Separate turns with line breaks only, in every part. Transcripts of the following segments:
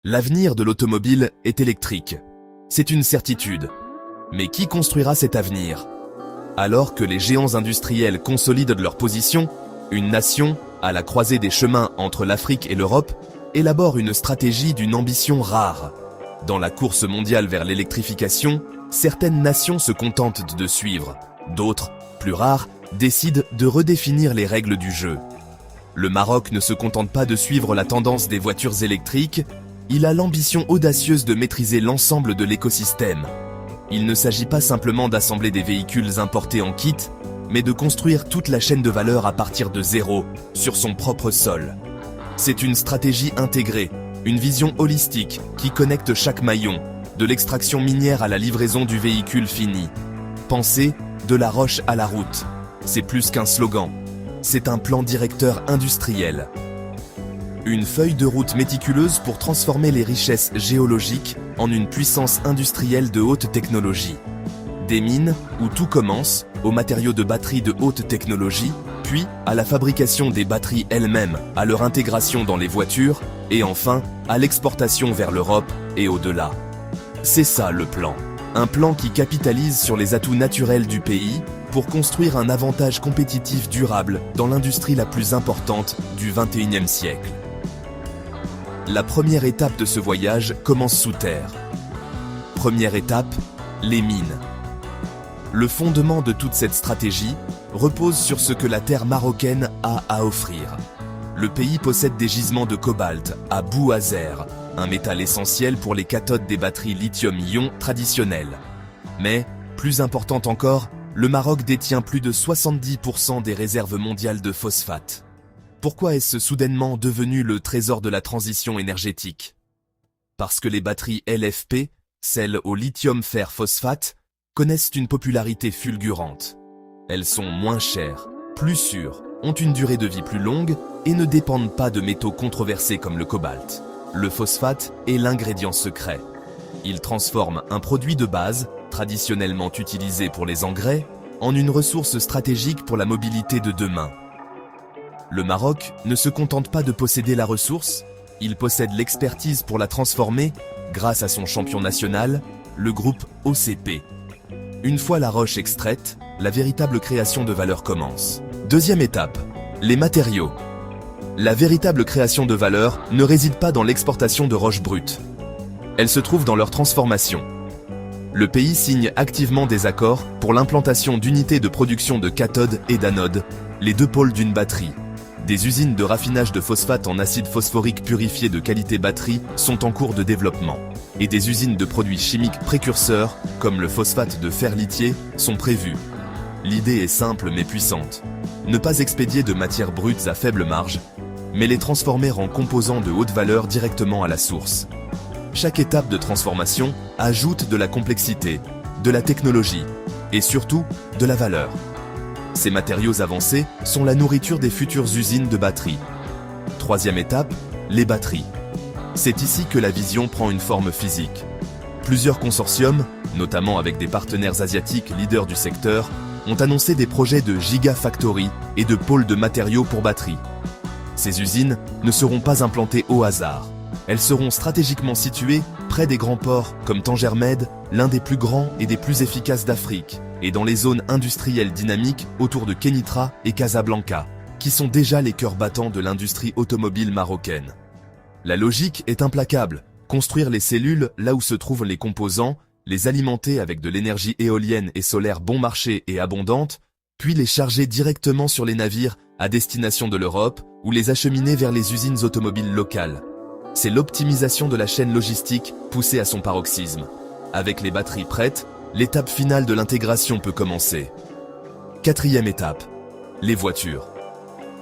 L'avenir de l'automobile est électrique. C'est une certitude. Mais qui construira cet avenir? Alors que les géants industriels consolident leur position, une nation, à la croisée des chemins entre l'Afrique et l'Europe, élabore une stratégie d'une ambition rare. Dans la course mondiale vers l'électrification, certaines nations se contentent de suivre. D'autres, plus rares, décident de redéfinir les règles du jeu. Le Maroc ne se contente pas de suivre la tendance des voitures électriques, il a l'ambition audacieuse de maîtriser l'ensemble de l'écosystème. Il ne s'agit pas simplement d'assembler des véhicules importés en kit, mais de construire toute la chaîne de valeur à partir de zéro, sur son propre sol. C'est une stratégie intégrée, une vision holistique qui connecte chaque maillon, de l'extraction minière à la livraison du véhicule fini. Penser de la roche à la route, c'est plus qu'un slogan, c'est un plan directeur industriel. Une feuille de route méticuleuse pour transformer les richesses géologiques en une puissance industrielle de haute technologie. Des mines, où tout commence, aux matériaux de batteries de haute technologie, puis à la fabrication des batteries elles-mêmes, à leur intégration dans les voitures, et enfin, à l'exportation vers l'Europe et au-delà. C'est ça le plan. Un plan qui capitalise sur les atouts naturels du pays pour construire un avantage compétitif durable dans l'industrie la plus importante du XXIe siècle. La première étape de ce voyage commence sous terre. Première étape, les mines. Le fondement de toute cette stratégie repose sur ce que la terre marocaine a à offrir. Le pays possède des gisements de cobalt à Bouazer, un métal essentiel pour les cathodes des batteries lithium-ion traditionnelles. Mais, plus important encore, le Maroc détient plus de 70% des réserves mondiales de phosphate. Pourquoi est-ce soudainement devenu le trésor de la transition énergétique? Parce que les batteries LFP, celles au lithium-fer-phosphate, connaissent une popularité fulgurante. Elles sont moins chères, plus sûres, ont une durée de vie plus longue et ne dépendent pas de métaux controversés comme le cobalt. Le phosphate est l'ingrédient secret. Il transforme un produit de base, traditionnellement utilisé pour les engrais, en une ressource stratégique pour la mobilité de demain. Le Maroc ne se contente pas de posséder la ressource, il possède l'expertise pour la transformer grâce à son champion national, le groupe OCP. Une fois la roche extraite, la véritable création de valeur commence. Deuxième étape, les matériaux. La véritable création de valeur ne réside pas dans l'exportation de roches brutes. Elle se trouve dans leur transformation. Le pays signe activement des accords pour l'implantation d'unités de production de cathodes et d'anodes, les deux pôles d'une batterie. Des usines de raffinage de phosphate en acide phosphorique purifié de qualité batterie sont en cours de développement. Et des usines de produits chimiques précurseurs, comme le phosphate de fer lithier, sont prévues. L'idée est simple mais puissante. Ne pas expédier de matières brutes à faible marge, mais les transformer en composants de haute valeur directement à la source. Chaque étape de transformation ajoute de la complexité, de la technologie et surtout de la valeur. Ces matériaux avancés sont la nourriture des futures usines de batteries. Troisième étape, les batteries. C'est ici que la vision prend une forme physique. Plusieurs consortiums, notamment avec des partenaires asiatiques leaders du secteur, ont annoncé des projets de gigafactories et de pôles de matériaux pour batteries. Ces usines ne seront pas implantées au hasard. Elles seront stratégiquement situées près des grands ports comme Tangermed, l'un des plus grands et des plus efficaces d'Afrique, et dans les zones industrielles dynamiques autour de Kenitra et Casablanca, qui sont déjà les cœurs battants de l'industrie automobile marocaine. La logique est implacable, construire les cellules là où se trouvent les composants, les alimenter avec de l'énergie éolienne et solaire bon marché et abondante, puis les charger directement sur les navires à destination de l'Europe ou les acheminer vers les usines automobiles locales. C'est l'optimisation de la chaîne logistique poussée à son paroxysme. Avec les batteries prêtes, l'étape finale de l'intégration peut commencer. Quatrième étape, les voitures.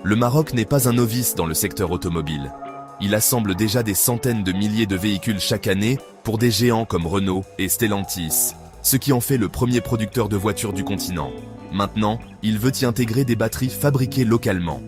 Le Maroc n'est pas un novice dans le secteur automobile. Il assemble déjà des centaines de milliers de véhicules chaque année pour des géants comme Renault et Stellantis, ce qui en fait le premier producteur de voitures du continent. Maintenant, il veut y intégrer des batteries fabriquées localement.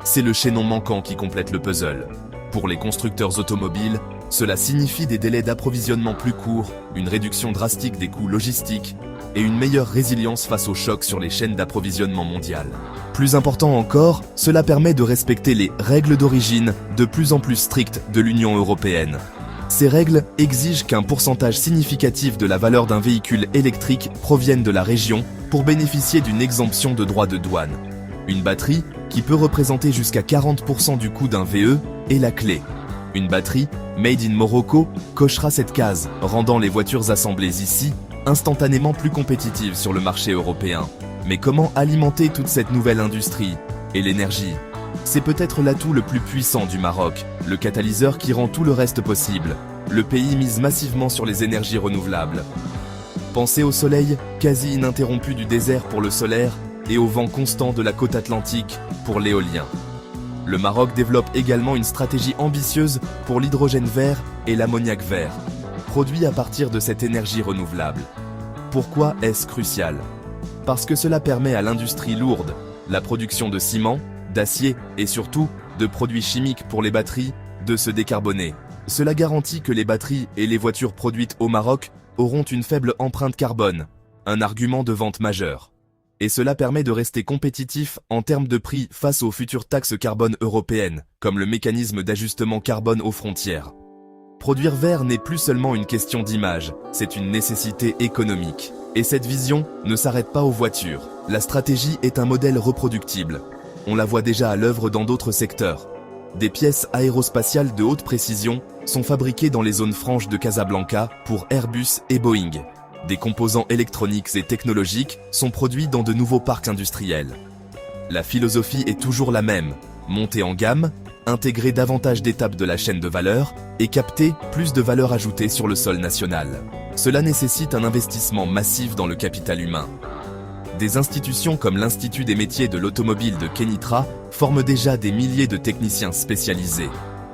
C'est le chaînon manquant qui complète le puzzle. Pour les constructeurs automobiles, Cela signifie des délais d'approvisionnement plus courts, une réduction drastique des coûts logistiques et une meilleure résilience face aux chocs sur les chaînes d'approvisionnement mondiales. Plus important encore, cela permet de respecter les règles d'origine de plus en plus strictes de l'Union européenne. Ces règles exigent qu'un pourcentage significatif de la valeur d'un véhicule électrique provienne de la région pour bénéficier d'une exemption de droits de douane. Une batterie, qui peut représenter jusqu'à 40% du coût d'un VE, est la clé. Une batterie, made in Morocco, cochera cette case, rendant les voitures assemblées ici instantanément plus compétitives sur le marché européen. Mais comment alimenter toute cette nouvelle industrie et l'énergie? C'est peut-être l'atout le plus puissant du Maroc, le catalyseur qui rend tout le reste possible. Le pays mise massivement sur les énergies renouvelables. Pensez au soleil quasi ininterrompu du désert pour le solaire et au vent constant de la côte atlantique pour l'éolien. Le Maroc développe également une stratégie ambitieuse pour l'hydrogène vert et l'ammoniac vert, produits à partir de cette énergie renouvelable. Pourquoi est-ce crucial? Parce que cela permet à l'industrie lourde, la production de ciment, d'acier et surtout de produits chimiques pour les batteries, de se décarboner. Cela garantit que les batteries et les voitures produites au Maroc auront une faible empreinte carbone, un argument de vente majeur. Et cela permet de rester compétitif en termes de prix face aux futures taxes carbone européennes, comme le mécanisme d'ajustement carbone aux frontières. Produire vert n'est plus seulement une question d'image, c'est une nécessité économique. Et cette vision ne s'arrête pas aux voitures. La stratégie est un modèle reproductible. On la voit déjà à l'œuvre dans d'autres secteurs. Des pièces aérospatiales de haute précision sont fabriquées dans les zones franches de Casablanca pour Airbus et Boeing. Des composants électroniques et technologiques sont produits dans de nouveaux parcs industriels. La philosophie est toujours la même, monter en gamme, intégrer davantage d'étapes de la chaîne de valeur et capter plus de valeur ajoutée sur le sol national. Cela nécessite un investissement massif dans le capital humain. Des institutions comme l'Institut des métiers de l'automobile de Kenitra forment déjà des milliers de techniciens spécialisés.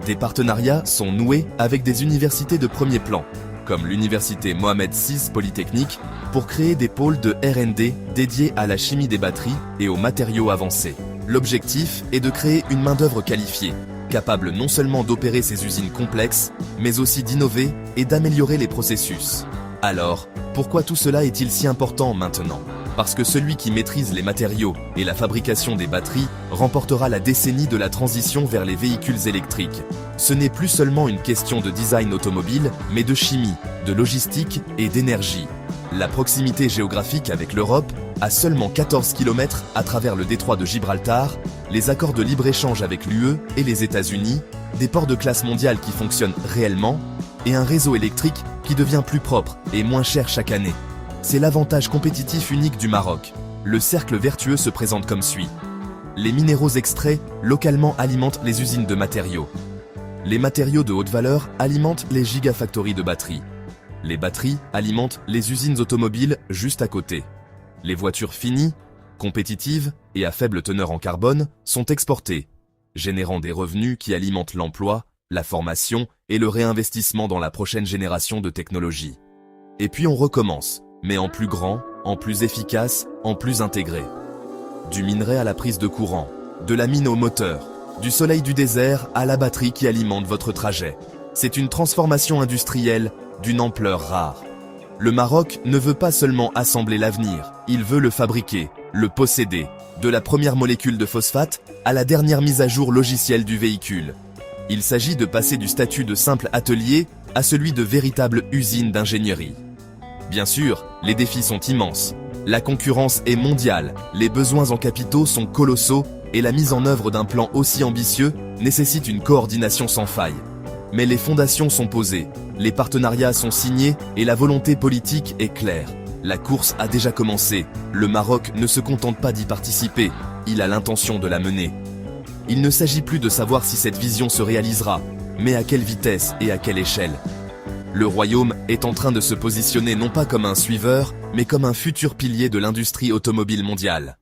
Des partenariats sont noués avec des universités de premier plan, comme l'université Mohamed VI Polytechnique, pour créer des pôles de R&D dédiés à la chimie des batteries et aux matériaux avancés. L'objectif est de créer une main-d'œuvre qualifiée, capable non seulement d'opérer ces usines complexes, mais aussi d'innover et d'améliorer les processus. Alors, pourquoi tout cela est-il si important maintenant? Parce que celui qui maîtrise les matériaux et la fabrication des batteries remportera la décennie de la transition vers les véhicules électriques. Ce n'est plus seulement une question de design automobile, mais de chimie, de logistique et d'énergie. La proximité géographique avec l'Europe, à seulement 14 km à travers le détroit de Gibraltar, les accords de libre-échange avec l'UE et les États-Unis, des ports de classe mondiale qui fonctionnent réellement, et un réseau électrique qui devient plus propre et moins cher chaque année. C'est l'avantage compétitif unique du Maroc. Le cercle vertueux se présente comme suit. Les minéraux extraits localement alimentent les usines de matériaux. Les matériaux de haute valeur alimentent les gigafactories de batteries. Les batteries alimentent les usines automobiles juste à côté. Les voitures finies, compétitives et à faible teneur en carbone sont exportées, générant des revenus qui alimentent l'emploi, la formation et le réinvestissement dans la prochaine génération de technologies. Et puis on recommence, mais en plus grand, en plus efficace, en plus intégré. Du minerai à la prise de courant, de la mine au moteur, du soleil du désert à la batterie qui alimente votre trajet. C'est une transformation industrielle d'une ampleur rare. Le Maroc ne veut pas seulement assembler l'avenir, il veut le fabriquer, le posséder, de la première molécule de phosphate à la dernière mise à jour logicielle du véhicule. Il s'agit de passer du statut de simple atelier à celui de véritable usine d'ingénierie. Bien sûr, les défis sont immenses. La concurrence est mondiale, les besoins en capitaux sont colossaux et la mise en œuvre d'un plan aussi ambitieux nécessite une coordination sans faille. Mais les fondations sont posées, les partenariats sont signés et la volonté politique est claire. La course a déjà commencé, le Maroc ne se contente pas d'y participer, il a l'intention de la mener. Il ne s'agit plus de savoir si cette vision se réalisera, mais à quelle vitesse et à quelle échelle. Le royaume est en train de se positionner non pas comme un suiveur, mais comme un futur pilier de l'industrie automobile mondiale.